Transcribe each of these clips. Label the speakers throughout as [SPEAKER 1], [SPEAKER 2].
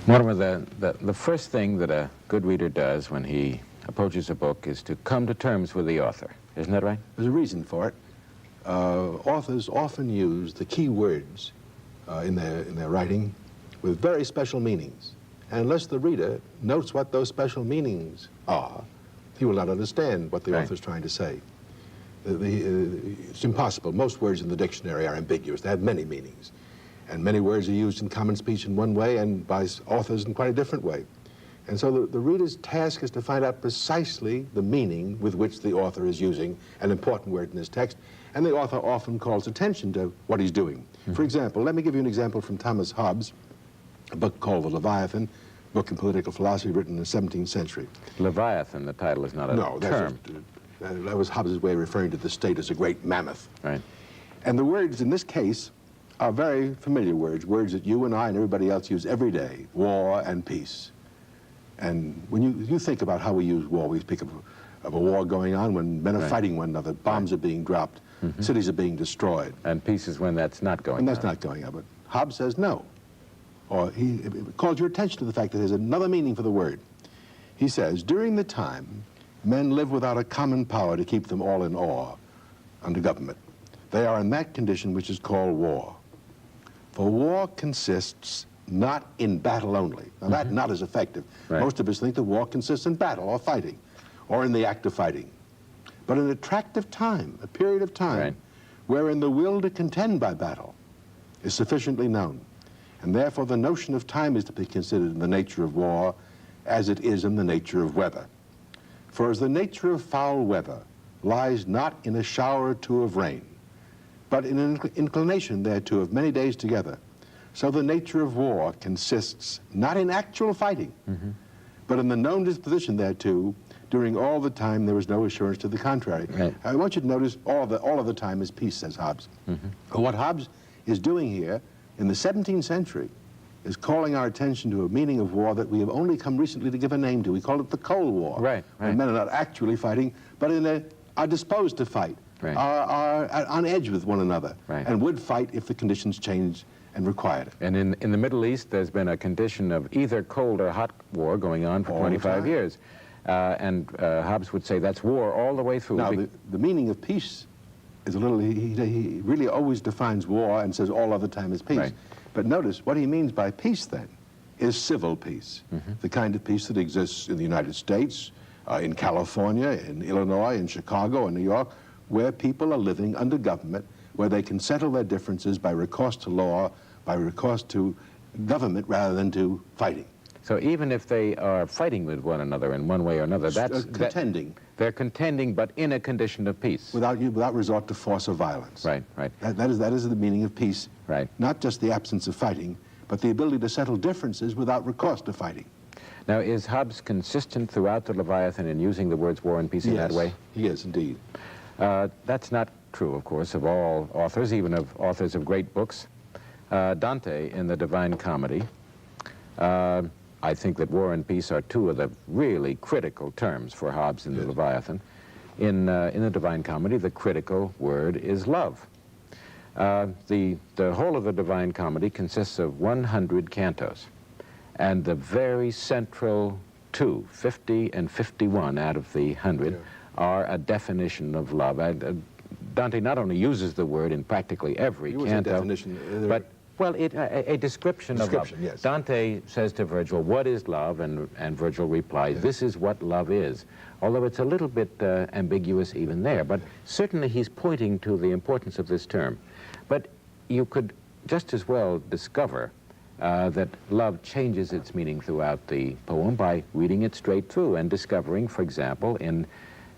[SPEAKER 1] Mortimer, the first thing that a good reader does when he approaches a book is to come to terms with the author. Isn't that right?
[SPEAKER 2] There's a reason for it. Authors often use the key words in their writing with very special meanings. And unless the reader notes what those special meanings are, he will not understand what the author's trying to say. It's impossible. Most words in the dictionary are ambiguous. They have many meanings. And many words are used in common speech in one way and by authors in quite a different way. And so the reader's task is to find out precisely the meaning with which the author is using an important word in his text, and the author often calls attention to what he's doing. For example, let me give you an example from Thomas Hobbes, a book called The Leviathan, book in political philosophy written in the 17th century.
[SPEAKER 1] Leviathan, the title is not a term.
[SPEAKER 2] No, that was Hobbes' way of referring to the state as a great mammoth.
[SPEAKER 1] Right.
[SPEAKER 2] And the words in this case are very familiar words, words that you and I and everybody else use every day: war and peace. And when you think about how we use war, we speak of a war going on when men are fighting one another, bombs are being dropped, cities are being destroyed.
[SPEAKER 1] And peace is when that's not going on.
[SPEAKER 2] And that's not going on. But Hobbes says no. Or he calls your attention to the fact that there's another meaning for the word. He says, during the time men live without a common power to keep them all in awe under government, they are in that condition which is called war. For war consists not in battle only. Now that not is effective. Most of us think that war consists in battle or fighting, or in the act of fighting. But an attractive time, a period of time, wherein the will to contend by battle is sufficiently known. And therefore the notion of time is to be considered in the nature of war as it is in the nature of weather. For as the nature of foul weather lies not in a shower or two of rain, but in an inclination thereto of many days together, so the nature of war consists not in actual fighting, but in the known disposition thereto during all the time there is no assurance to the contrary. I want you to notice all of the time is peace, says Hobbes. What Hobbes is doing here in the 17th century is calling our attention to a meaning of war that we have only come recently to give a name to. We call it the Cold War. When men are not actually fighting, but are disposed to fight, are on edge with one another, and would fight if the conditions changed and required it.
[SPEAKER 1] And in the Middle East, there's been a condition of either cold or hot war going on for 25 years. And Hobbes would say that's war all the way through.
[SPEAKER 2] Now, the meaning of peace is a little, he really always defines war and says all other time is peace. But notice, what he means by peace then is civil peace, the kind of peace that exists in the United States, in California, in Illinois, in Chicago, in New York, where people are living under government, where they can settle their differences by recourse to law, by recourse to government rather than to fighting.
[SPEAKER 1] So even if they are fighting with one another in one way or another, that's
[SPEAKER 2] contending.
[SPEAKER 1] They're contending, but in a condition of peace.
[SPEAKER 2] Without resort to force or violence. That is the meaning of peace. Not just the absence of fighting, but the ability to settle differences without recourse to fighting.
[SPEAKER 1] Now, is Hobbes consistent throughout the Leviathan in using the words war and peace in that way?
[SPEAKER 2] He is, indeed.
[SPEAKER 1] That's not true, of course, of all authors, even of authors of great books. Dante, in the Divine Comedy, I think that war and peace are two of the really critical terms for Hobbes in the Leviathan. In the Divine Comedy, the critical word is love. The whole of the Divine Comedy consists of 100 cantos, and the very central 50 and 51 out of the 100 are a definition of love. Dante not only uses the word in practically every canto, but a description of love. Dante says to Virgil, what is love? And Virgil replies, this is what love is. Although it's a little bit ambiguous even there, but certainly he's pointing to the importance of this term. But you could just as well discover that love changes its meaning throughout the poem by reading it straight through and discovering, for example, in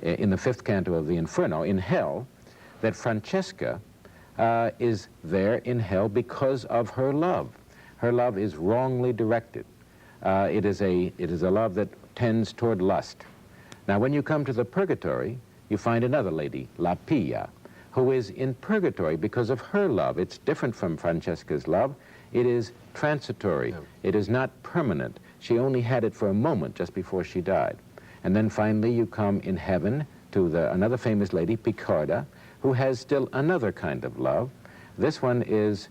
[SPEAKER 1] the 5th canto of the Inferno, in hell, that Francesca is there in hell because of her love. Her love is wrongly directed. It is a love that tends toward lust. Now, when you come to the purgatory, you find another lady, La Pia, who is in purgatory because of her love. It's different from Francesca's love. It is transitory. It is not permanent. She only had it for a moment just before she died. And then finally you come in heaven to another famous lady, Picarda, who has still another kind of love. This one is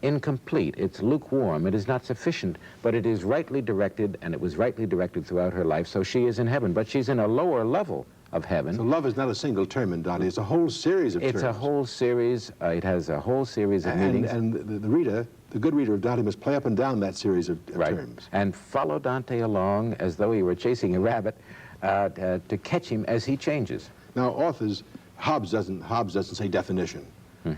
[SPEAKER 1] incomplete, it's lukewarm, it is not sufficient, but it is rightly directed, and it was rightly directed throughout her life, so she is in heaven. But she's in a lower level of heaven.
[SPEAKER 2] So love is not a single term in Dante, it's a whole series of terms.
[SPEAKER 1] It's a whole series, it has a whole series of meanings.
[SPEAKER 2] And the reader, the good reader of Dante, must play up and down that series of terms.
[SPEAKER 1] And follow Dante along as though he were chasing a rabbit to catch him as he changes.
[SPEAKER 2] Now, authors, Hobbes doesn't say definition.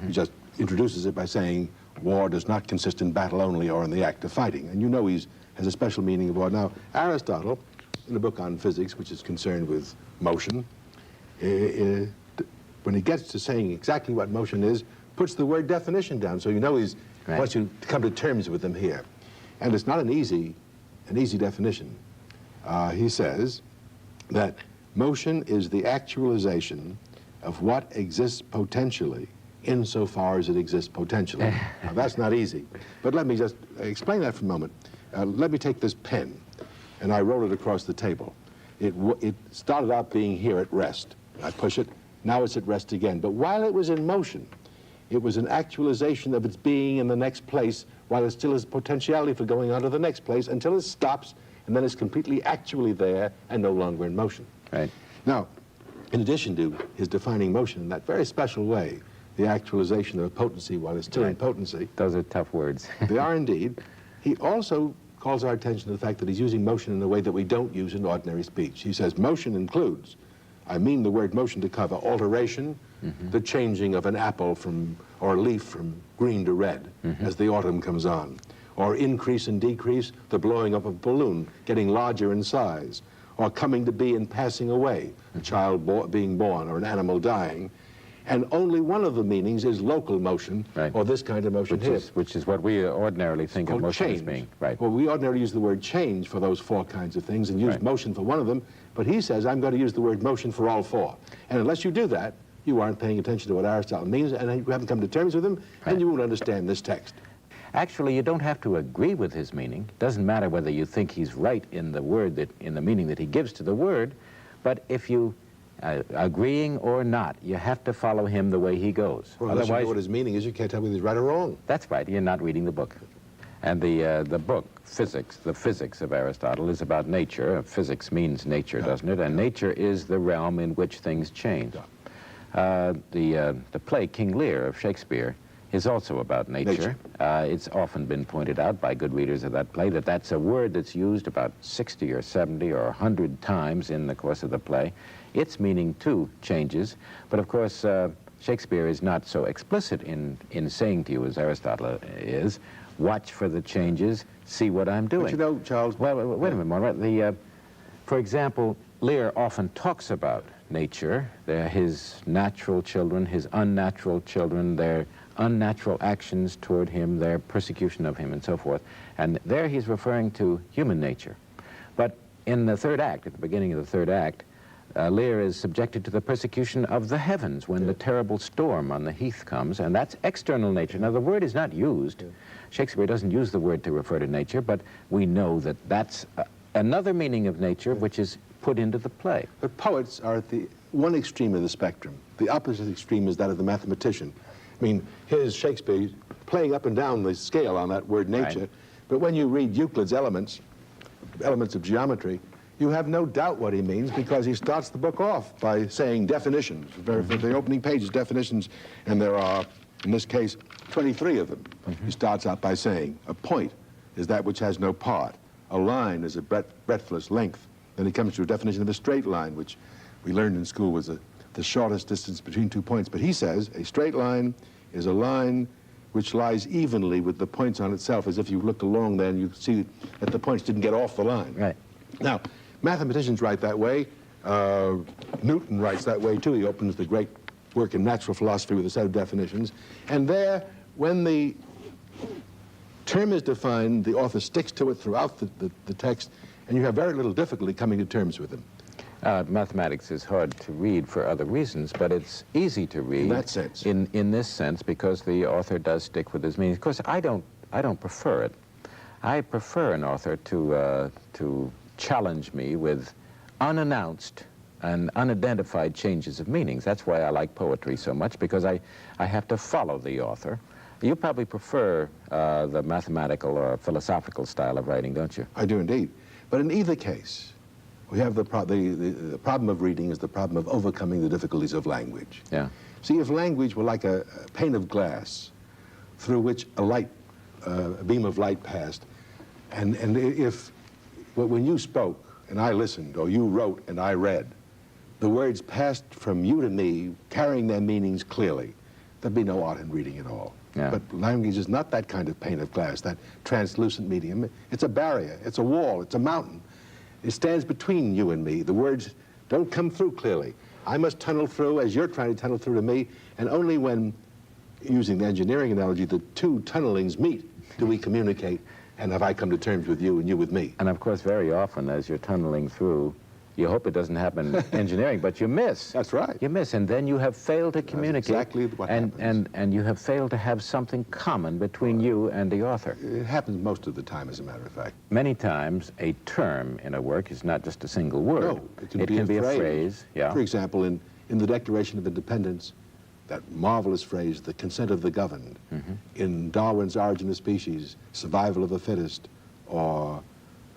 [SPEAKER 2] He just introduces it by saying, war does not consist in battle only or in the act of fighting. And you know he has a special meaning of war. Now, Aristotle, in a book on physics, which is concerned with motion, when he gets to saying exactly what motion is, puts the word definition down. So you know he wants you to come to terms with him here. And it's not an easy definition. He says that motion is the actualization of what exists potentially insofar as it exists potentially. Now, that's not easy. But let me just explain that for a moment. Let me take this pen, and I roll it across the table. It started out being here at rest. I push it, now it's at rest again. But while it was in motion, it was an actualization of its being in the next place, while it still has potentiality for going on to the next place until it stops, and then it's completely actually there and no longer in motion.
[SPEAKER 1] Right.
[SPEAKER 2] Now, in addition to his defining motion in that very special way, the actualization of potency while it's still in potency.
[SPEAKER 1] Those are tough words.
[SPEAKER 2] They are indeed. He also calls our attention to the fact that he's using motion in a way that we don't use in ordinary speech. He says motion includes, I mean the word motion to cover alteration, the changing of an apple or a leaf from green to red as the autumn comes on, or increase and decrease, the blowing up of a balloon, getting larger in size, or coming to be and passing away, a child being born or an animal dying. And only one of the meanings is local motion, or this kind of motion
[SPEAKER 1] which is what we ordinarily think of motion as being. Right.
[SPEAKER 2] Well, we ordinarily use the word change for those four kinds of things and use motion for one of them, but he says, I'm going to use the word motion for all four. And unless you do that, you aren't paying attention to what Aristotle means, and you haven't come to terms with him, and you won't understand this text.
[SPEAKER 1] Actually, you don't have to agree with his meaning. It doesn't matter whether you think he's right in the word, in the meaning that he gives to the word, but if you agreeing or not, you have to follow him the way he goes.
[SPEAKER 2] Well, unless you know what his meaning is, you can't tell whether he's right or wrong.
[SPEAKER 1] That's right. You're not reading the book. And the book, Physics, the physics of Aristotle, is about nature. Physics means nature, doesn't it? And nature is the realm in which things change. The play King Lear of Shakespeare is also about nature. It's often been pointed out by good readers of that play that that's a word that's used about 60 or 70 or 100 times in the course of the play. Its meaning, too, changes. But, of course, Shakespeare is not so explicit in saying to you as Aristotle is, watch for the changes, see what I'm doing.
[SPEAKER 2] But you know, Charles...
[SPEAKER 1] Well, wait a minute, Mortimer. For example, Lear often talks about nature, his natural children, his unnatural children, their unnatural actions toward him, their persecution of him, and so forth. And there he's referring to human nature. But in the third act, at the beginning of the third act, Lear is subjected to the persecution of the heavens when the terrible storm on the heath comes, and that's external nature. Now, the word is not used. Shakespeare doesn't use the word to refer to nature, but we know that that's another meaning of nature which is put into the play.
[SPEAKER 2] But poets are at the one extreme of the spectrum. The opposite extreme is that of the mathematician. I mean, here's Shakespeare playing up and down the scale on that word nature, but when you read Euclid's elements of geometry, you have no doubt what he means, because he starts the book off by saying definitions. The opening page is definitions, and there are, in this case, 23 of them. He starts out by saying, a point is that which has no part. A line is a breadthless length. Then he comes to a definition of a straight line, which we learned in school was the shortest distance between 2 points. But he says a straight line is a line which lies evenly with the points on itself, as if you looked along there and you see that the points didn't get off the line.
[SPEAKER 1] Right.
[SPEAKER 2] Now, mathematicians write that way. Newton writes that way, too. He opens the great work in natural philosophy with a set of definitions. And there, when the term is defined, the author sticks to it throughout the text, and you have very little difficulty coming to terms with him.
[SPEAKER 1] Mathematics is hard to read for other reasons, but it's easy to read.
[SPEAKER 2] In that sense.
[SPEAKER 1] In this sense, because the author does stick with his meaning. Of course, I don't prefer it. I prefer an author to challenge me with unannounced and unidentified changes of meanings. That's why I like poetry so much, because I have to follow the author. You probably prefer the mathematical or philosophical style of writing, don't you?
[SPEAKER 2] I do indeed. But in either case, we have the problem of reading is the problem of overcoming the difficulties of language.
[SPEAKER 1] Yeah.
[SPEAKER 2] See, if language were like a pane of glass through which a beam of light passed, and if when you spoke and I listened, or you wrote and I read, the words passed from you to me, carrying their meanings clearly, there'd be no art in reading at all.
[SPEAKER 1] Yeah.
[SPEAKER 2] But language is not that kind of pane of glass, that translucent medium. It's a barrier, it's a wall, it's a mountain. It stands between you and me. The words don't come through clearly. I must tunnel through as you're trying to tunnel through to me, and only when, using the engineering analogy, the two tunnelings meet do we communicate, and have I come to terms with you and you with me.
[SPEAKER 1] And of course, very often as you're tunneling through, you hope it doesn't happen in engineering, but you miss.
[SPEAKER 2] That's right.
[SPEAKER 1] You miss, and then you have failed to communicate.
[SPEAKER 2] That's exactly what happens.
[SPEAKER 1] And you have failed to have something common between you and the author.
[SPEAKER 2] It happens most of the time, as a matter of fact.
[SPEAKER 1] Many times, a term in a work is not just a single word.
[SPEAKER 2] No, it can be a phrase.
[SPEAKER 1] Yeah.
[SPEAKER 2] For example, in the Declaration of Independence, that marvelous phrase, the consent of the governed.
[SPEAKER 1] Mm-hmm.
[SPEAKER 2] In Darwin's Origin of Species, survival of the fittest, or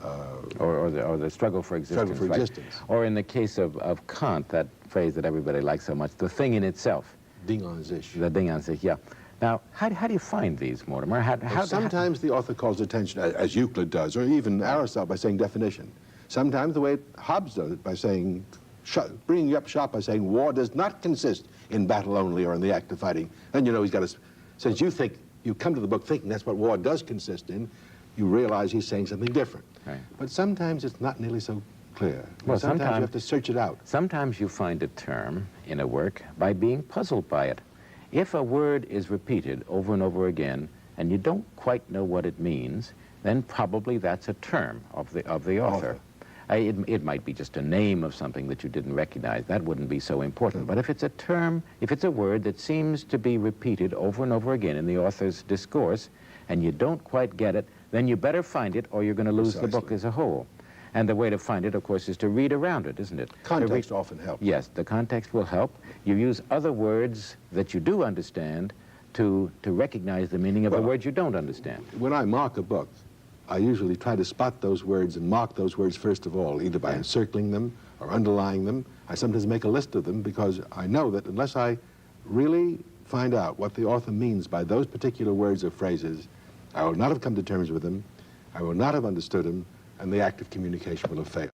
[SPEAKER 1] the struggle for existence.
[SPEAKER 2] Struggle for
[SPEAKER 1] right?
[SPEAKER 2] existence.
[SPEAKER 1] Or in the case of Kant, that phrase that everybody likes so much, the thing in itself.
[SPEAKER 2] Ding an sich.
[SPEAKER 1] The Ding an sich, yeah. Now, how do you find these, Mortimer?
[SPEAKER 2] Sometimes the author calls attention, as Euclid does, or even Aristotle, by saying definition. Sometimes the way Hobbes does it, by saying, bringing you up sharp by saying, war does not consist in battle only or in the act of fighting. Then you know he's got to, since you come to the book thinking that's what war does consist in, you realize he's saying something different.
[SPEAKER 1] Right.
[SPEAKER 2] But sometimes it's not nearly so clear.
[SPEAKER 1] Well,
[SPEAKER 2] sometimes you have to search it out.
[SPEAKER 1] Sometimes you find a term in a work by being puzzled by it. If a word is repeated over and over again, and you don't quite know what it means, then probably that's a term of the author. It might be just a name of something that you didn't recognize. That wouldn't be so important. But if it's a term, if it's a word that seems to be repeated over and over again in the author's discourse, and you don't quite get it, then you better find it or you're going to lose the book as a whole. And the way to find it, of course, is to read around it, isn't it?
[SPEAKER 2] Context often helps.
[SPEAKER 1] Yes, the context will help. You use other words that you do understand to recognize the meaning of the words you don't understand.
[SPEAKER 2] When I mark a book, I usually try to spot those words and mark those words first of all, either by encircling them or underlying them. I sometimes make a list of them because I know that unless I really find out what the author means by those particular words or phrases, I will not have come to terms with them, I will not have understood them, and the act of communication will have failed.